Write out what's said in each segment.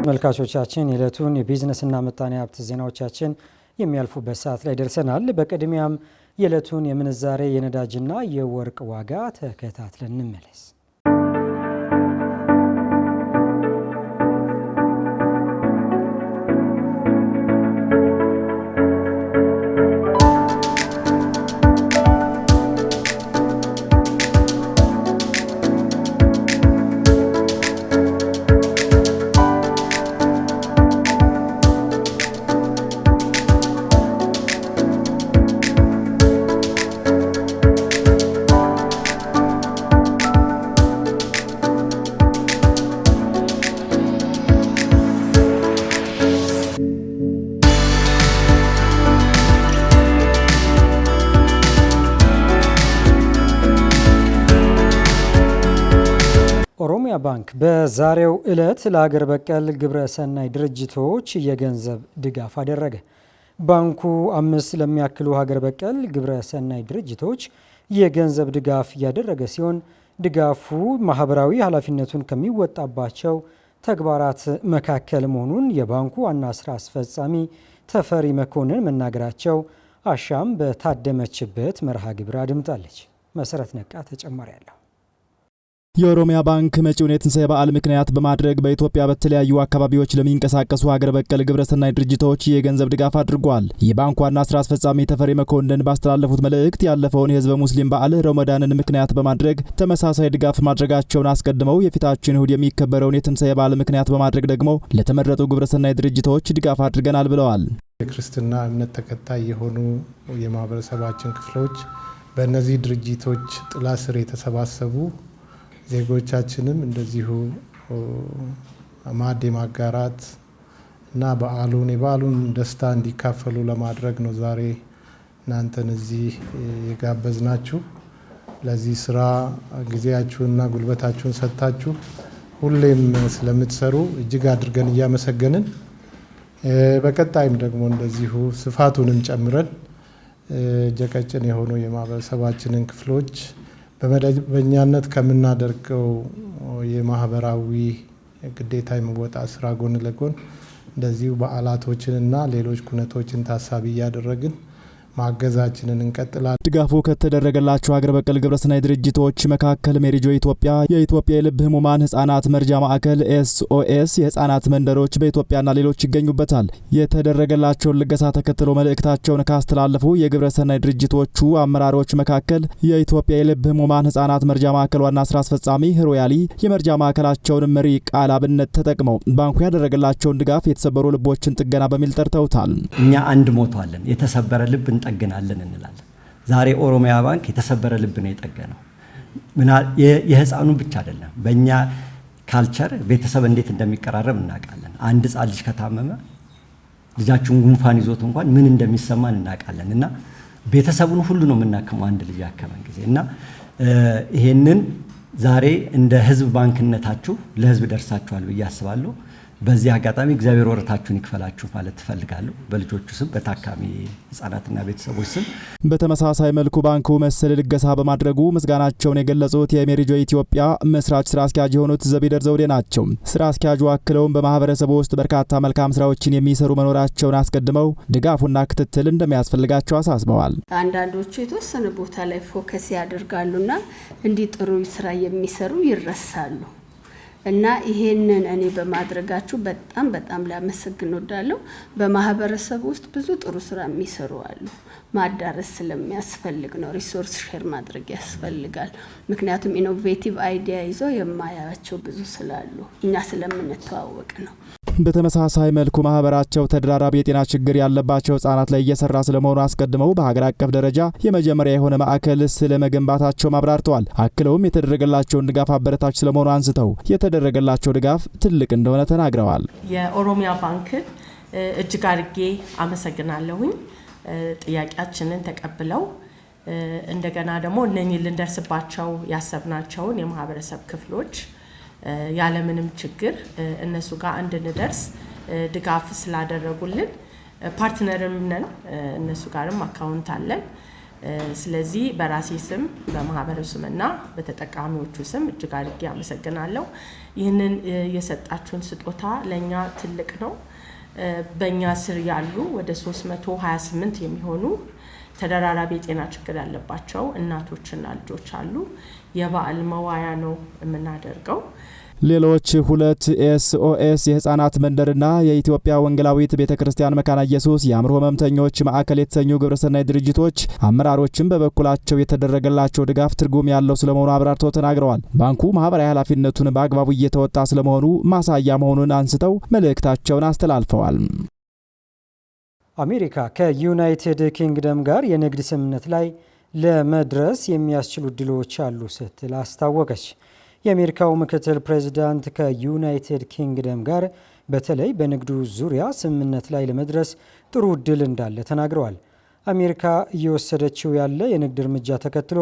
ተመልካቾቻችን የዕለቱን የቢዝነስና ምጣኔ ሀብት ዜናዎቻችን የሚያልፉበት ሰዓት ላይ ደርሰናል። በቅድሚያም የዕለቱን የምንዛሬ የነዳጅና የወርቅ ዋጋ ተከታትለን እንመለስ። ኦሮሚያ ባንክ በዛሬው ዕለት ለሀገር በቀል ግብረ ሰናይ ድርጅቶች የገንዘብ ድጋፍ አደረገ። ባንኩ 5 ለሚያክሉ ሀገር በቀል ግብረ ሰናይ ድርጅቶች የገንዘብ ድጋፍ ያደረገ ሲሆን ድጋፉ ማህበራዊ ኃላፊነቱን ከሚወጣባቸው ተግባራት መካከል መሆኑን የባንኩ ዋና ስራ አስፈጻሚ ተፈሪ መኮንን መናገራቸው አሻም በታደመችበት መርሃ ግብር አድምጣለች። መሰረት ነቃ ተጨማሪ ያለው የኦሮሚያ ባንክ መጪውን የትንሣኤ በዓል ምክንያት በማድረግ በኢትዮጵያ በተለያዩ አካባቢዎች ለሚንቀሳቀሱ ሀገር በቀል ግብረሰናይ ድርጅቶች የገንዘብ ድጋፍ አድርጓል። የባንኩ ዋና ስራ አስፈጻሚ ተፈሪ መኮንን ባስተላለፉት መልእክት ያለፈውን የህዝበ ሙስሊም በዓል ረመዳንን ምክንያት በማድረግ ተመሳሳይ ድጋፍ ማድረጋቸውን አስቀድመው የፊታችን እሁድ የሚከበረውን የትንሣኤ በዓል ምክንያት በማድረግ ደግሞ ለተመረጡ ግብረሰናይ ድርጅቶች ድጋፍ አድርገናል ብለዋል። የክርስትና እምነት ተከታይ የሆኑ የማህበረሰባችን ክፍሎች በእነዚህ ድርጅቶች ጥላ ስር የተሰባሰቡ ዜጎቻችንም እንደዚሁ ማዕድ ማጋራት እና የበዓሉን ደስታ እንዲካፈሉ ለማድረግ ነው ዛሬ እናንተን እዚህ የጋበዝናችሁ። ለዚህ ስራ ጊዜያችሁንና ጉልበታችሁን ሰጥታችሁ ሁሌም ስለምትሰሩ እጅግ አድርገን እያመሰገንን በቀጣይም ደግሞ እንደዚሁ ስፋቱንም ጨምረን ጀቀጭን የሆኑ የማህበረሰባችንን ክፍሎች በመደበኛነት ከምናደርገው የማህበራዊ ግዴታ የመወጣት ስራ ጎን ለጎን እንደዚሁ በዓላቶችንና ሌሎች ኩነቶችን ታሳቢ እያደረግን ማገዛችንን እንቀጥላለን። ድጋፉ ከተደረገላቸው ሀገር በቀል ግብረሰናይ ድርጅቶች መካከል ሜሪጆ ኢትዮጵያ፣ የኢትዮጵያ የልብ ህሙማን ህጻናት መርጃ ማዕከል፣ SOS የህጻናት መንደሮች በኢትዮጵያና ሌሎች ይገኙበታል። የተደረገላቸውን ልገሳ ተከትሎ መልእክታቸውን ካስተላለፉ የግብረሰናይ ድርጅቶቹ አመራሮች መካከል የኢትዮጵያ የልብ ህሙማን ህጻናት መርጃ ማዕከል ዋና ስራ አስፈጻሚ ሮያሊ የመርጃ ማዕከላቸውን መሪ ቃል አብነት ተጠቅመው ባንኩ ያደረገላቸውን ድጋፍ የተሰበሩ ልቦችን ጥገና በሚል ጠርተውታል። እኛ አንድ ሞቷለን የተሰበረ ልብ እንጠግናለን እንላለን። ዛሬ ኦሮሚያ ባንክ የተሰበረ ልብ ነው የጠገነው። የህፃኑን ብቻ አይደለም። በእኛ ካልቸር ቤተሰብ እንዴት እንደሚቀራረብ እናውቃለን። አንድ ህፃን ልጅ ከታመመ ልጃችሁን ጉንፋን ይዞት እንኳን ምን እንደሚሰማን እናውቃለን እና ቤተሰቡን ሁሉ ነው የምናከመው አንድ ልጅ ያከመን ጊዜ እና ይሄንን ዛሬ እንደ ህዝብ ባንክነታችሁ ለህዝብ ደርሳችኋል ብዬ አስባለሁ። በዚህ አጋጣሚ እግዚአብሔር ወረታችሁን ይክፈላችሁ ማለት ትፈልጋለሁ። በልጆቹ ስም በታካሚ ህፃናትና ቤተሰቦች ስም። በተመሳሳይ መልኩ ባንኩ መሰል ልገሳ በማድረጉ ምስጋናቸውን የገለጹት የሜሪጆ ኢትዮጵያ መስራች ስራ አስኪያጅ የሆኑት ዘቢደር ዘውዴ ናቸው። ስራ አስኪያጁ አክለውም በማህበረሰቡ ውስጥ በርካታ መልካም ስራዎችን የሚሰሩ መኖራቸውን አስቀድመው ድጋፉና ክትትል እንደሚያስፈልጋቸው አሳስበዋል። አንዳንዶቹ የተወሰነ ቦታ ላይ ፎከስ ያደርጋሉና እንዲህ ጥሩ ስራ የሚሰሩ ይረሳሉ እና ይሄንን እኔ በማድረጋችሁ በጣም ላመሰግን ወዳለሁ። በማህበረሰቡ ውስጥ ብዙ ጥሩ ስራ የሚሰሩ አሉ። ማዳረስ ስለሚያስፈልግ ነው። ሪሶርስ ሼር ማድረግ ያስፈልጋል። ምክንያቱም ኢኖቬቲቭ አይዲያ ይዞ የማያቸው ብዙ ስላሉ እኛ ስለምንተዋወቅ ነው። በተመሳሳይ መልኩ ማህበራቸው ተደራራቢ የጤና ችግር ያለባቸው ህጻናት ላይ እየሰራ ስለመሆኑ አስቀድመው በሀገር አቀፍ ደረጃ የመጀመሪያ የሆነ ማዕከል ስለመገንባታቸው አብራርተዋል። አክለውም የተደረገላቸውን ድጋፍ አበረታች ስለመሆኑ አንስተው የተደረገላቸው ድጋፍ ትልቅ እንደሆነ ተናግረዋል። የኦሮሚያ ባንክን እጅግ አድርጌ አመሰግናለሁኝ። ጥያቄያችንን ተቀብለው እንደገና ደግሞ እነኚህ ልንደርስባቸው ያሰብናቸውን የማህበረሰብ ክፍሎች ያለምንም ችግር እነሱ ጋር እንድንደርስ ድጋፍ ስላደረጉልን ፓርትነርም ነን። እነሱ ጋርም አካውንት አለን። ስለዚህ በራሴ ስም በማህበረሰቡ ስምና በተጠቃሚዎቹ ስም እጅግ አድርጌ አመሰግናለሁ። ይህንን የሰጣችሁን ስጦታ ለኛ ትልቅ ነው። በእኛ ስር ያሉ ወደ 328 የሚሆኑ ተደራራቢ የጤና ችግር ያለባቸው እናቶችና ልጆች አሉ። የበዓል መዋያ ነው የምናደርገው። ሌሎች 2 ኤስኦኤስ የህፃናት መንደርና የኢትዮጵያ ወንጌላዊት ቤተክርስቲያን መካነ ኢየሱስ የአእምሮ ህመምተኞች ማዕከል የተሰኙ ግብረሰናይ ድርጅቶች አመራሮችም በበኩላቸው የተደረገላቸው ድጋፍ ትርጉም ያለው ስለመሆኑ አብራርተው ተናግረዋል። ባንኩ ማህበራዊ ኃላፊነቱን በአግባቡ እየተወጣ ስለመሆኑ ማሳያ መሆኑን አንስተው መልእክታቸውን አስተላልፈዋል። አሜሪካ ከዩናይትድ ኪንግደም ጋር የንግድ ስምምነት ላይ ለመድረስ የሚያስችሉ እድሎች አሉ ስትል አስታወቀች። የአሜሪካው ምክትል ፕሬዚዳንት ከዩናይትድ ኪንግደም ጋር በተለይ በንግዱ ዙሪያ ስምምነት ላይ ለመድረስ ጥሩ እድል እንዳለ ተናግረዋል። አሜሪካ እየወሰደችው ያለ የንግድ እርምጃ ተከትሎ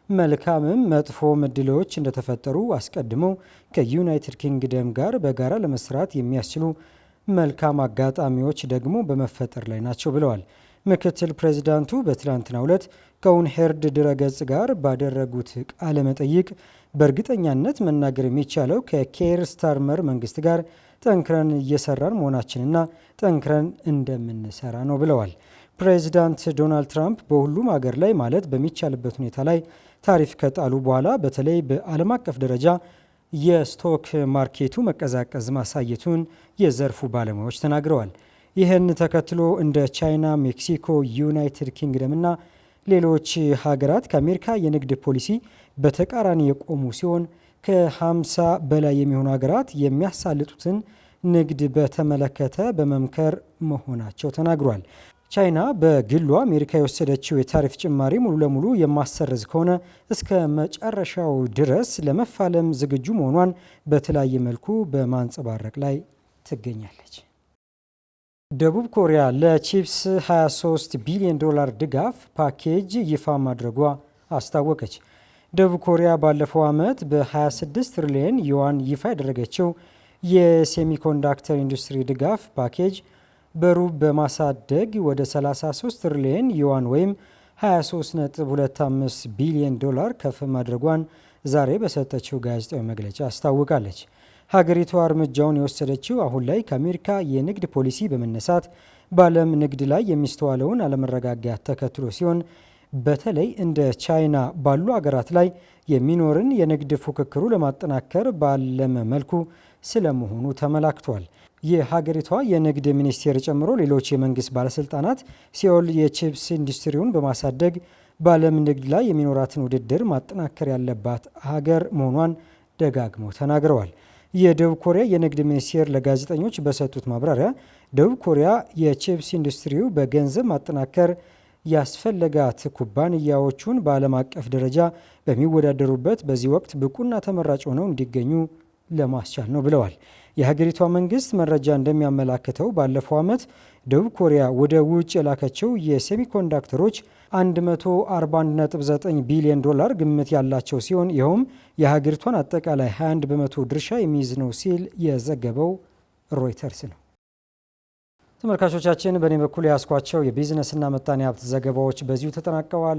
መልካምም መጥፎም እድሎች እንደተፈጠሩ አስቀድመው ከዩናይትድ ኪንግደም ጋር በጋራ ለመስራት የሚያስችሉ መልካም አጋጣሚዎች ደግሞ በመፈጠር ላይ ናቸው ብለዋል። ምክትል ፕሬዚዳንቱ በትላንትናው ዕለት ከኡንሄርድ ድረገጽ ጋር ባደረጉት ቃለ መጠይቅ በእርግጠኛነት መናገር የሚቻለው ከኬር ስታርመር መንግስት ጋር ጠንክረን እየሰራን መሆናችንና ጠንክረን እንደምንሰራ ነው ብለዋል። ፕሬዚዳንት ዶናልድ ትራምፕ በሁሉም ሀገር ላይ ማለት በሚቻልበት ሁኔታ ላይ ታሪፍ ከጣሉ በኋላ በተለይ በዓለም አቀፍ ደረጃ የስቶክ ማርኬቱ መቀዛቀዝ ማሳየቱን የዘርፉ ባለሙያዎች ተናግረዋል። ይህን ተከትሎ እንደ ቻይና፣ ሜክሲኮ፣ ዩናይትድ ኪንግደም እና ሌሎች ሀገራት ከአሜሪካ የንግድ ፖሊሲ በተቃራኒ የቆሙ ሲሆን ከ50 በላይ የሚሆኑ ሀገራት የሚያሳልጡትን ንግድ በተመለከተ በመምከር መሆናቸው ተናግሯል። ቻይና በግሏ አሜሪካ የወሰደችው የታሪፍ ጭማሪ ሙሉ ለሙሉ የማሰረዝ ከሆነ እስከ መጨረሻው ድረስ ለመፋለም ዝግጁ መሆኗን በተለያየ መልኩ በማንጸባረቅ ላይ ትገኛለች። ደቡብ ኮሪያ ለቺፕስ 23 ቢሊዮን ዶላር ድጋፍ ፓኬጅ ይፋ ማድረጓ አስታወቀች። ደቡብ ኮሪያ ባለፈው ዓመት በ26 ትሪሊየን ዩዋን ይፋ ያደረገችው የሴሚኮንዳክተር ኢንዱስትሪ ድጋፍ ፓኬጅ በሩብ በማሳደግ ወደ 33 ትሪሊየን ዩዋን ወይም 23.25 ቢሊዮን ዶላር ከፍ ማድረጓን ዛሬ በሰጠችው ጋዜጣዊ መግለጫ አስታውቃለች። ሀገሪቷ እርምጃውን የወሰደችው አሁን ላይ ከአሜሪካ የንግድ ፖሊሲ በመነሳት በዓለም ንግድ ላይ የሚስተዋለውን አለመረጋጋት ተከትሎ ሲሆን በተለይ እንደ ቻይና ባሉ ሀገራት ላይ የሚኖርን የንግድ ፉክክሩ ለማጠናከር ባለመ መልኩ ስለመሆኑ ተመላክቷል። የሀገሪቷ የንግድ ሚኒስቴር ጨምሮ ሌሎች የመንግስት ባለስልጣናት ሲኦል የቺፕስ ኢንዱስትሪውን በማሳደግ በዓለም ንግድ ላይ የሚኖራትን ውድድር ማጠናከር ያለባት ሀገር መሆኗን ደጋግመው ተናግረዋል። የደቡብ ኮሪያ የንግድ ሚኒስቴር ለጋዜጠኞች በሰጡት ማብራሪያ ደቡብ ኮሪያ የቺፕስ ኢንዱስትሪው በገንዘብ ማጠናከር ያስፈለጋት ኩባንያዎቹን በዓለም አቀፍ ደረጃ በሚወዳደሩበት በዚህ ወቅት ብቁና ተመራጭ ሆነው እንዲገኙ ለማስቻል ነው ብለዋል። የሀገሪቷ መንግስት መረጃ እንደሚያመላክተው ባለፈው ዓመት ደቡብ ኮሪያ ወደ ውጭ የላከችው የሴሚኮንዳክተሮች 141.9 ቢሊዮን ዶላር ግምት ያላቸው ሲሆን ይኸውም የሀገሪቷን አጠቃላይ 21 በመቶ ድርሻ የሚይዝ ነው ሲል የዘገበው ሮይተርስ ነው። ተመልካቾቻችን፣ በእኔ በኩል ያስኳቸው የቢዝነስና ምጣኔ ሀብት ዘገባዎች በዚሁ ተጠናቀዋል።